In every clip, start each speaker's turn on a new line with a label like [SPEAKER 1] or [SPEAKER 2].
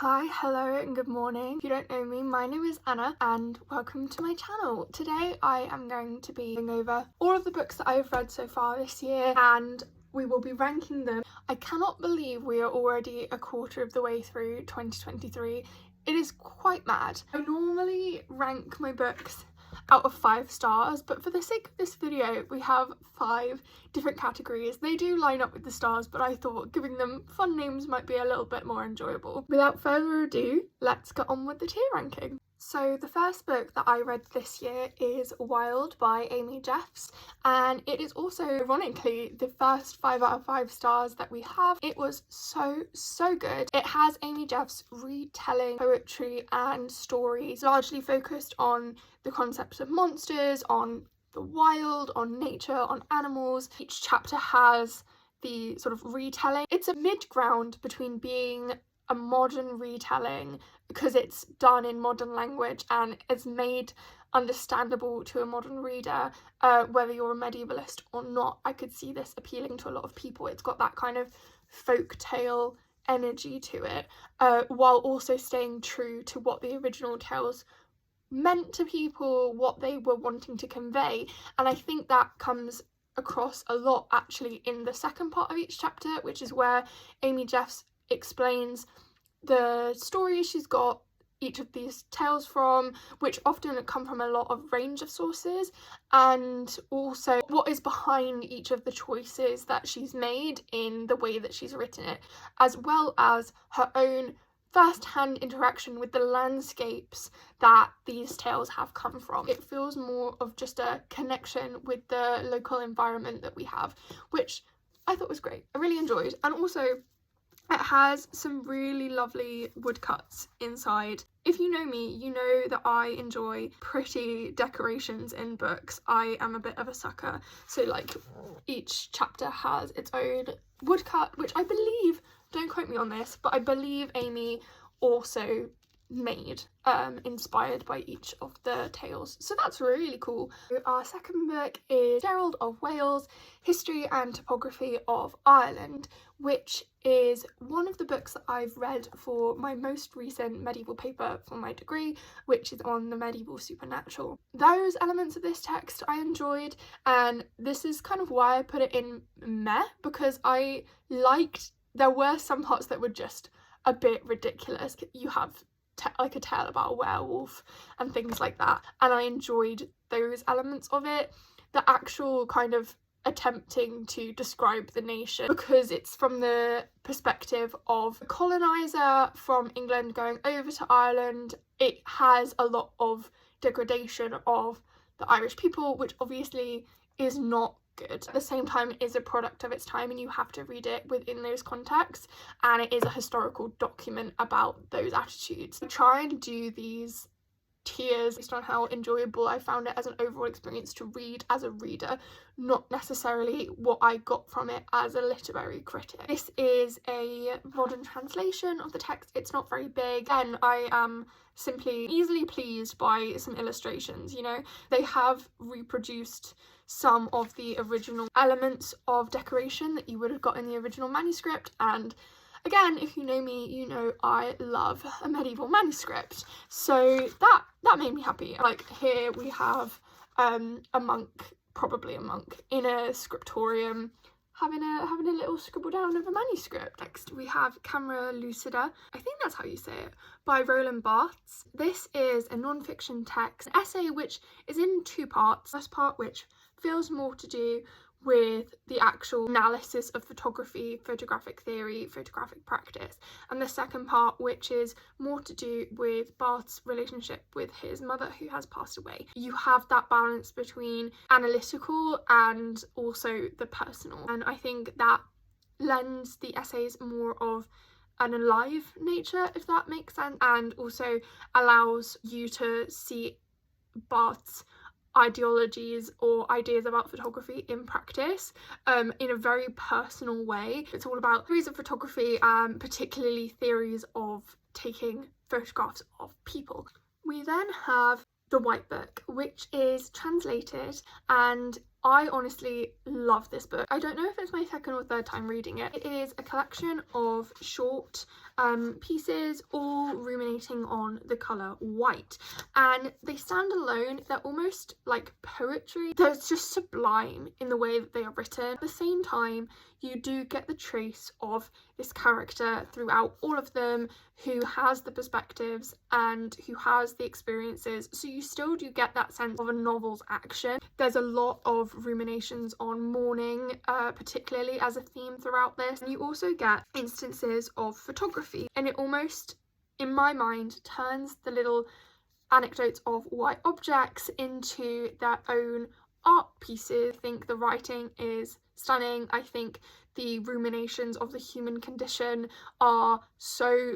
[SPEAKER 1] Hi, hello and good morning. If you don't know me, my name is Anna and welcome to my channel. Today I am going to be going over all of the books that I've read so far this year and we will be ranking them. I cannot believe we are already a quarter of the way through 2023. It is quite mad. I normally rank my books out of 5 stars, but for the sake of this video we have 5 different categories. They do line up with the stars, but I thought giving them fun names might be a little bit more enjoyable. Without further ado, let's get on with the tier ranking. So the first book that I read this year is Wild by Amy Jeffs, and it is also ironically the first 5 out of 5 stars that we have. It was so good. It has Amy Jeffs retelling poetry and stories largely focused on the concepts of monsters, on the wild, on nature, on animals. Each chapter has the sort of retelling. It's a mid-ground between being a modern retelling because it's done in modern language and is made understandable to a modern reader, whether you're a medievalist or not. I could see this appealing to a lot of people. It's got that kind of folk tale energy to it, while also staying true to what the original tales meant to people, what they were wanting to convey. And I think that comes across a lot actually in the second part of each chapter, which is where Amy Jeffs explains the stories she's got each of these tales from, which often come from a lot of range of sources, and also what is behind each of the choices that she's made in the way that she's written it, as well as her own first-hand interaction with the landscapes that these tales have come from. It feels more of just a connection with the local environment that we have, which I thought was great. I really enjoyed. And also it has some really lovely woodcuts inside. If you know me, you know that I enjoy pretty decorations in books. I am a bit of a sucker. So like each chapter has its own woodcut, which I believe, don't quote me on this, but I believe Amy also made, inspired by each of the tales. So that's really cool. Our second book is Gerald of Wales, History and Topography of Ireland, which is one of the books that I've read for my most recent medieval paper for my degree, which is on the medieval supernatural. Those elements of this text I enjoyed, and this is kind of why I put it in meh, because I liked, there were some parts that were just a bit ridiculous. You have like a tale about a werewolf and things like that, and I enjoyed those elements of it. The actual kind of attempting to describe the nation, because it's from the perspective of a colonizer from England going over to Ireland, it has a lot of degradation of the Irish people, which obviously is not good. At the same time, it is a product of its time and you have to read it within those contexts, and it is a historical document about those attitudes. I try and do these tiers based on how enjoyable I found it as an overall experience to read as a reader, not necessarily what I got from it as a literary critic. This is a modern translation of the text. It's not very big, and I am simply easily pleased by some illustrations. You know, they have reproduced some of the original elements of decoration that you would have got in the original manuscript, and again, if you know me, you know I love a medieval manuscript, so that made me happy. Like here we have a monk, probably a monk, in a scriptorium having a little scribble down of a manuscript. Next we have Camera Lucida, I think that's how you say it, by Roland Barthes. This is a non-fiction text, an essay which is in 2 parts. First part, which feels more to do with the actual analysis of photography, photographic theory, photographic practice, and the second part, which is more to do with Barth's relationship with his mother who has passed away. You have that balance between analytical and also the personal, and I think that lends the essays more of an alive nature, if that makes sense, and also allows you to see Barth's ideologies or ideas about photography in practice in a very personal way. It's all about theories of photography and particularly theories of taking photographs of people. We then have The White Book, which is translated, and I honestly love this book. I don't know if it's my second or third time reading it. It is a collection of short pieces, all ruminating on the colour white, and they stand alone. They're almost like poetry. They're just sublime in the way that they are written. At the same time, you do get the trace of this character throughout all of them, who has the perspectives and who has the experiences, so you still do get that sense of a novel's action. There's a lot of ruminations on mourning, particularly as a theme throughout this, and you also get instances of photography, and it almost, in my mind, turns the little anecdotes of white objects into their own art pieces. I think the writing is stunning. I think the ruminations of the human condition are so,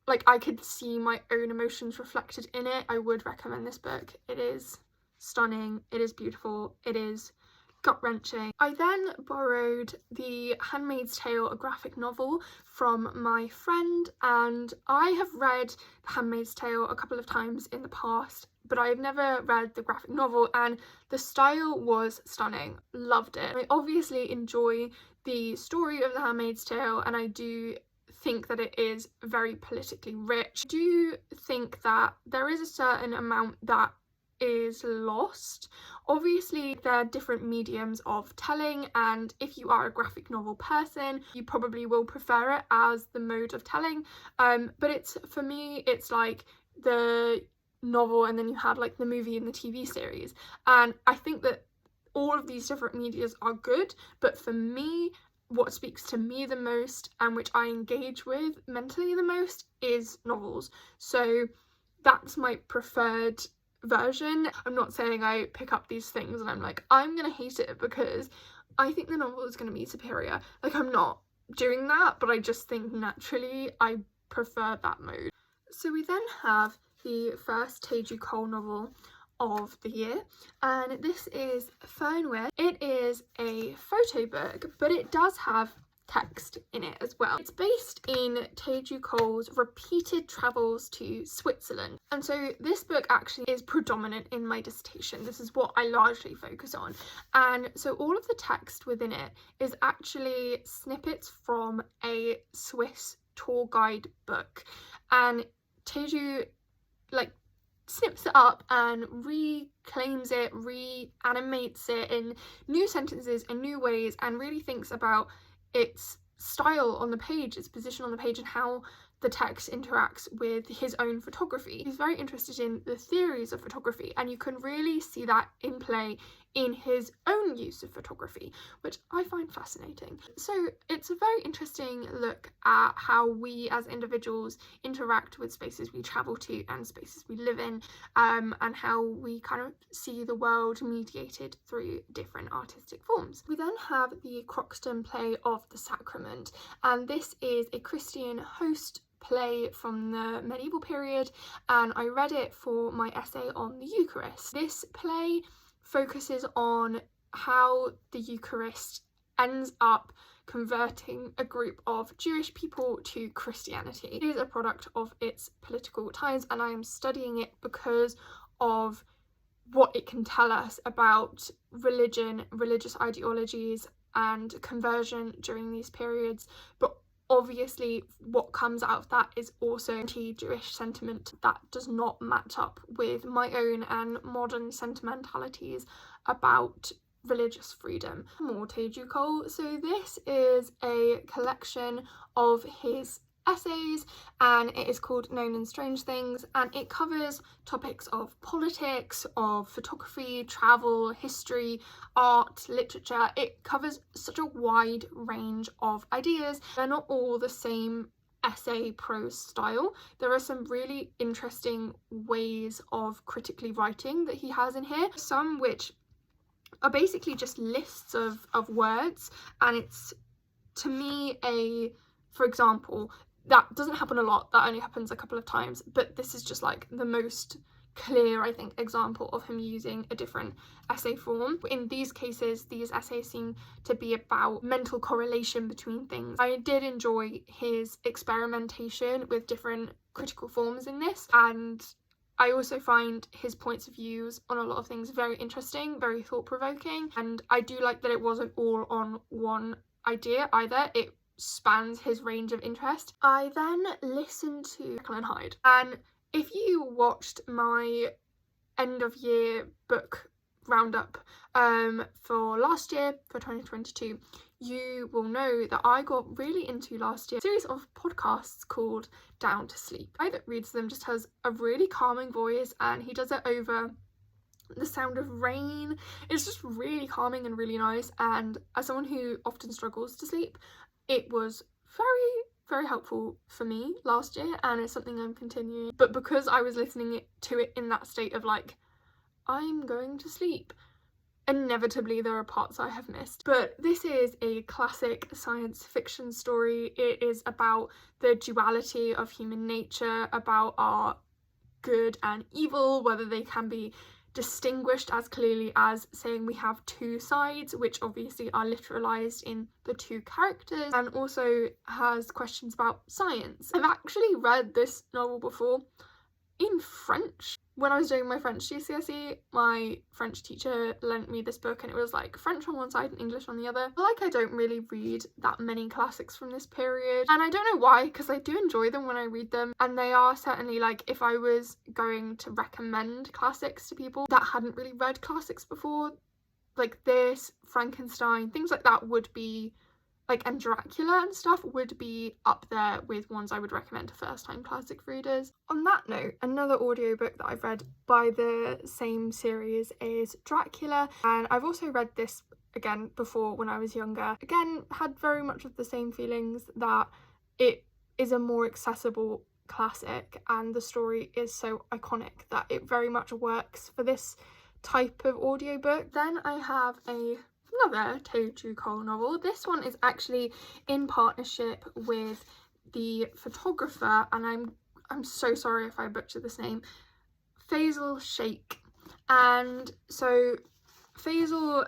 [SPEAKER 1] like, I could see my own emotions reflected in it. I would recommend this book. It is stunning, it is beautiful, it is gut-wrenching. I then borrowed the Handmaid's Tale, a graphic novel, from my friend, and I have read the Handmaid's Tale a couple of times in the past, but I've never read the graphic novel, and the style was stunning. Loved it. I obviously enjoy the story of the Handmaid's Tale, and I do think that it is very politically rich. I do think that there is a certain amount that is lost. Obviously, there are different mediums of telling, and if you are a graphic novel person, you probably will prefer it as the mode of telling, but it's, for me, it's like the novel and then you have like the movie and the TV series, and I think that all of these different medias are good, but for me, what speaks to me the most and which I engage with mentally the most is novels. So that's my preferred version. I'm not saying I pick up these things and I'm like, I'm gonna hate it because I think the novel is gonna be superior. Like, I'm not doing that, but I just think naturally I prefer that mode. So we then have the first Teju Cole novel of the year, and this is Firmware. It is a photo book, but it does have text in it as well. It's based in Teju Cole's repeated travels to Switzerland, and so this book actually is predominant in my dissertation. This is what I largely focus on, and so all of the text within it is actually snippets from a Swiss tour guide book, and Teju like snips it up and reclaims it, reanimates it in new sentences in new ways, and really thinks about its style on the page, its position on the page, and how the text interacts with his own photography. He's very interested in the theories of photography, and you can really see that in play in his own use of photography, which I find fascinating. So it's a very interesting look at how we as individuals interact with spaces we travel to and spaces we live in, and how we kind of see the world mediated through different artistic forms. We then have the Croxton play of The Sacrament, and this is a Christian host play from the medieval period, and I read it for my essay on the Eucharist. This play focuses on how the Eucharist ends up converting a group of Jewish people to Christianity. It is a product of its political times, and I am studying it because of what it can tell us about religion, religious ideologies, and conversion during these periods, but obviously what comes out of that is also anti-Jewish sentiment that does not match up with my own and modern sentimentalities about religious freedom. More Teju Cole. So this is a collection of his essays, and it is called Known and Strange Things, and it covers topics of politics, of photography, travel, history, art, literature. It covers such a wide range of ideas. They're not all the same essay prose style. There are some really interesting ways of critically writing that he has in here, some which are basically just lists of words, and it's, to me, for example, that doesn't happen a lot, that only happens a couple of times, but this is just like the most clear, I think, example of him using a different essay form. In these cases, these essays seem to be about mental correlation between things. I did enjoy his experimentation with different critical forms in this, and I also find his points of views on a lot of things very interesting, very thought-provoking, and I do like that it wasn't all on one idea either. It spans his range of interest. I then listened to Jekyll and Hyde, and if you watched my end of year book roundup for last year, for 2022, you will know that I got really into last year a series of podcasts called Down to Sleep. The guy that reads them just has a really calming voice, and he does it over the sound of rain. It's just really calming and really nice, and as someone who often struggles to sleep, it was very helpful for me last year, and it's something I'm continuing. But because I was listening to it in that state of like, I'm going to sleep, inevitably there are parts I have missed. But this is a classic science fiction story. It is about the duality of human nature, about our good and evil, whether they can be distinguished as clearly as saying we have two sides, which obviously are literalized in the two characters, and also has questions about science. I've actually read this novel before in French. When I was doing my French GCSE, my French teacher lent me this book, and it was like French on one side and English on the other. I feel like I don't really read that many classics from this period, and I don't know why, because I do enjoy them when I read them, and they are certainly, like, if I was going to recommend classics to people that hadn't really read classics before, like this, Frankenstein, things like that would be like, and Dracula and stuff would be up there with ones I would recommend to first-time classic readers. On that note, another audiobook that I've read by the same series is Dracula, and I've also read this again before when I was younger. Again, had very much of the same feelings, that it is a more accessible classic and the story is so iconic that it very much works for this type of audiobook. Then I have another Teju Cole novel. This one is actually in partnership with the photographer, and I'm so sorry if I butcher this name, Faisal Sheikh. And so Faisal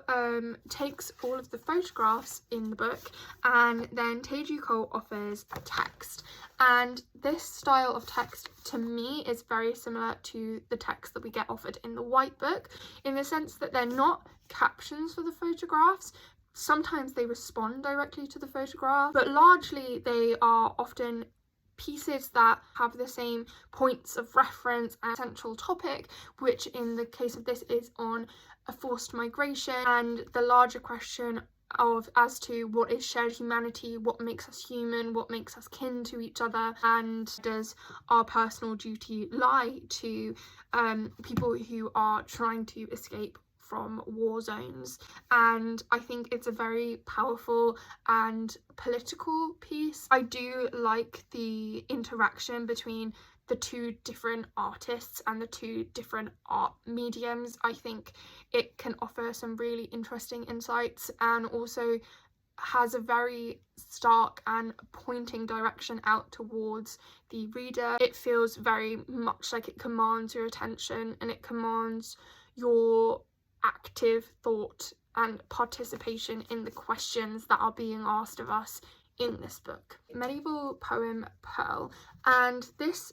[SPEAKER 1] takes all of the photographs in the book, and then Teju Cole offers a text. And this style of text to me is very similar to the text that we get offered in the White Book, in the sense that they're not captions for the photographs. Sometimes they respond directly to the photograph, but largely they are often pieces that have the same points of reference and central topic, which in the case of this is on a forced migration and the larger question of as to what is shared humanity, what makes us human, what makes us kin to each other, and does our personal duty lie to people who are trying to escape from war zones. And I think it's a very powerful and political piece. I do like the interaction between the two different artists and the two different art mediums. I think it can offer some really interesting insights, and also has a very stark and pointing direction out towards the reader. It feels very much like it commands your attention, and it commands your active thought and participation in the questions that are being asked of us in this book. Medieval poem Pearl, and this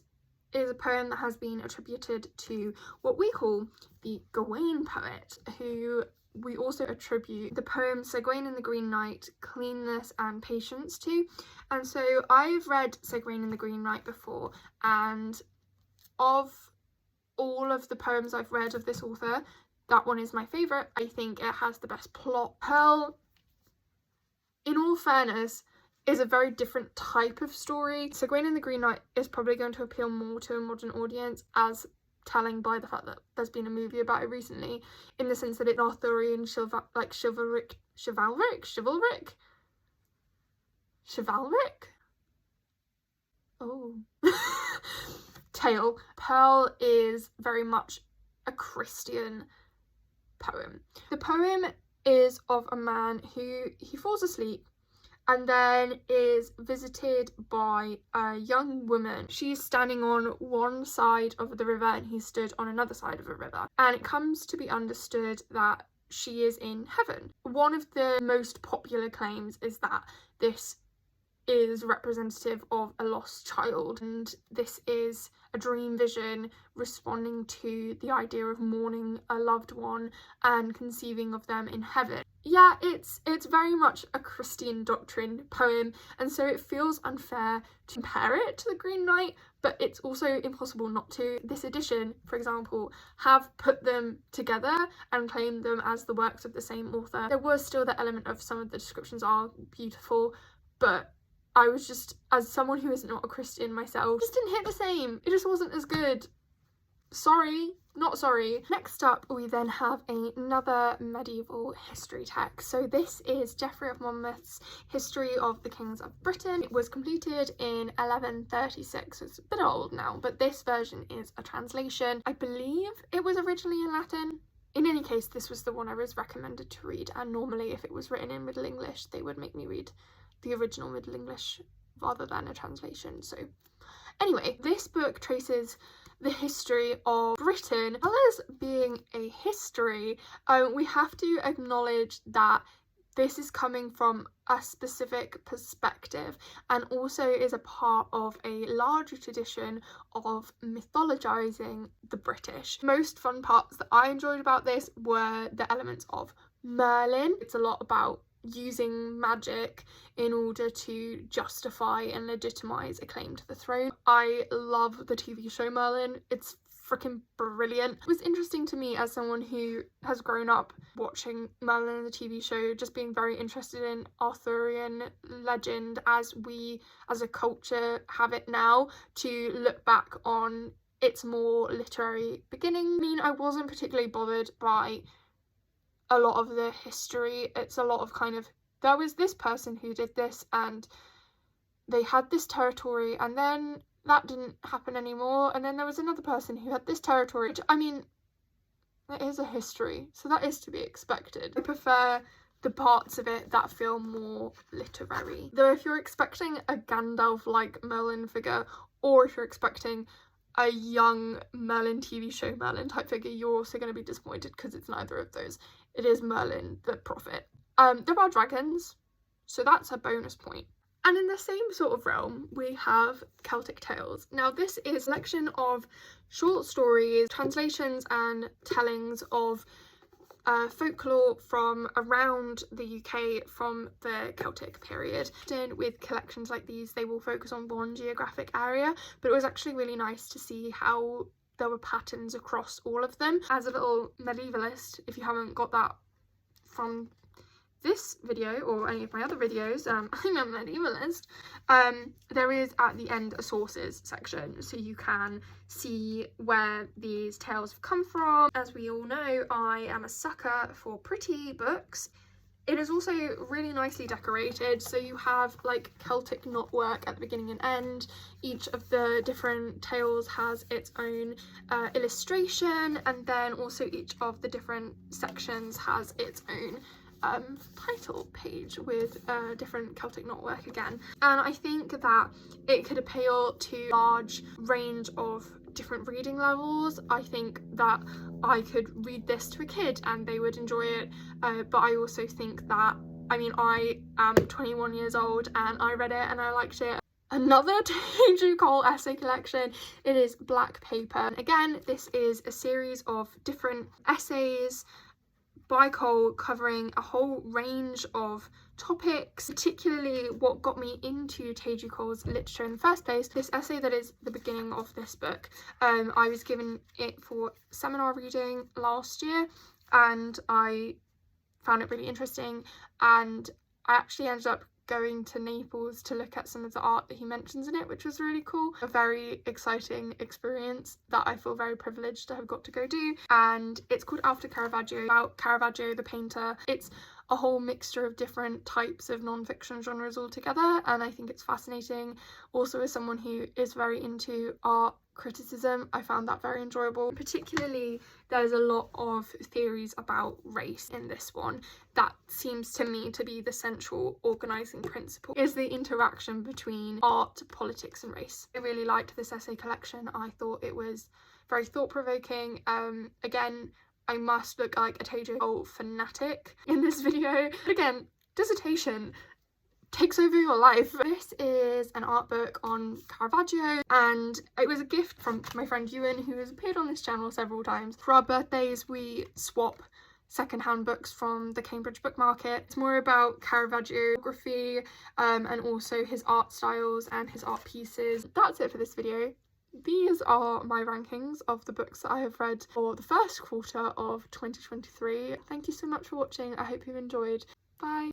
[SPEAKER 1] is a poem that has been attributed to what we call the Gawain poet, who we also attribute the poem Sir Gawain and the Green Knight cleanness and patience to. And so I've read Sir Gawain and the Green Knight before, and of all of the poems I've read of this author, that one is my favourite. I think it has the best plot. Pearl, in all fairness, is a very different type of story. So Gawain and the Green Knight is probably going to appeal more to a modern audience, as telling by the fact that there's been a movie about it recently, in the sense that it's Arthurian chivalric oh tale. Pearl is very much a Christian poem. The poem is of a man who he falls asleep and then is visited by a young woman. She's standing on one side of the river and he's stood on another side of a river, and it comes to be understood that she is in heaven. One of the most popular claims is that this is representative of a lost child, and this is a dream vision responding to the idea of mourning a loved one and conceiving of them in heaven. Yeah, it's very much a Christian doctrine poem, and so it feels unfair to compare it to the Green Knight, but it's also impossible not to. This edition, for example, have put them together and claimed them as the works of the same author. There was still the element of some of the descriptions are beautiful, but I was just, as someone who is not a Christian myself, just didn't hit the same. It just wasn't as good. Sorry, not sorry. Next up, we then have another medieval history text. So this is Geoffrey of Monmouth's History of the Kings of Britain. It was completed in 1136, so it's a bit old now, but this version is a translation. I believe it was originally in Latin. In any case, this was the one I was recommended to read, and normally if it was written in Middle English, they would make me read the original Middle English rather than a translation. So anyway, this book traces the history of Britain. As well as being a history, we have to acknowledge that this is coming from a specific perspective and also is a part of a larger tradition of mythologizing the British. Most fun parts that I enjoyed about this were the elements of Merlin. It's a lot about using magic in order to justify and legitimize a claim to the throne. I love the TV show Merlin. It's freaking brilliant. It was interesting to me as someone who has grown up watching Merlin and the TV show, just being very interested in Arthurian legend as we as a culture have it now, to look back on its more literary beginning. I mean, I wasn't particularly bothered by a lot of the history. It's a lot of kind of, there was this person who did this and they had this territory and then that didn't happen anymore, and then there was another person who had this territory, which, I mean, it is a history, so that is to be expected. I prefer the parts of it that feel more literary. Though if you're expecting a Gandalf-like Merlin figure, or if you're expecting a young Merlin TV show Merlin type figure, you're also going to be disappointed because it's neither of those. It is Merlin the Prophet. There are dragons, so that's a bonus point. And in the same sort of realm, we have Celtic Tales. Now, this is a collection of short stories, translations and tellings of folklore from around the UK from the Celtic period. Often with collections like these, they will focus on one geographic area, but it was actually really nice to see how there were patterns across all of them. As a little medievalist, if you haven't got that from this video or any of my other videos, I'm a medievalist, there is at the end a sources section, so you can see where these tales have come from. As we all know, I am a sucker for pretty books. It is also really nicely decorated, so you have like Celtic knotwork at the beginning and end. Each of the different tales has its own illustration, and then also each of the different sections has its own title page with different Celtic knotwork again. And I think that it could appeal to a large range of different reading levels. I think that I could read this to a kid and they would enjoy it, but I also think that, I mean, I am 21 years old and I read it and I liked it. Another Teju Cole essay collection, it is Black Paper. Again, this is a series of different essays by Cole covering a whole range of topics. Particularly what got me into Teju Cole's literature in the first place, this essay that is the beginning of this book. I was given it for seminar reading last year and I found it really interesting, and I actually ended up going to Naples to look at some of the art that he mentions in it, which was really cool. A very exciting experience that I feel very privileged to have got to go do. And it's called After Caravaggio, about Caravaggio the painter. It's a whole mixture of different types of non-fiction genres all together, and I think it's fascinating. Also, as someone who is very into art criticism, I found that very enjoyable. Particularly, there's a lot of theories about race in this one. That seems to me to be the central organising principle, is the interaction between art, politics and race. I really liked this essay collection. I thought it was very thought-provoking. Again, I must look like a Teju Cole fanatic in this video. But again, dissertation, takes over your life. This is an art book on Caravaggio, and it was a gift from my friend Ewan, who has appeared on this channel several times. For our birthdays, we swap secondhand books from the Cambridge book market. It's more about Caravaggio photography, and also his art styles and his art pieces. That's it for this video. These are my rankings of the books that I have read for the first quarter of 2023. Thank you so much for watching. I hope you've enjoyed. Bye.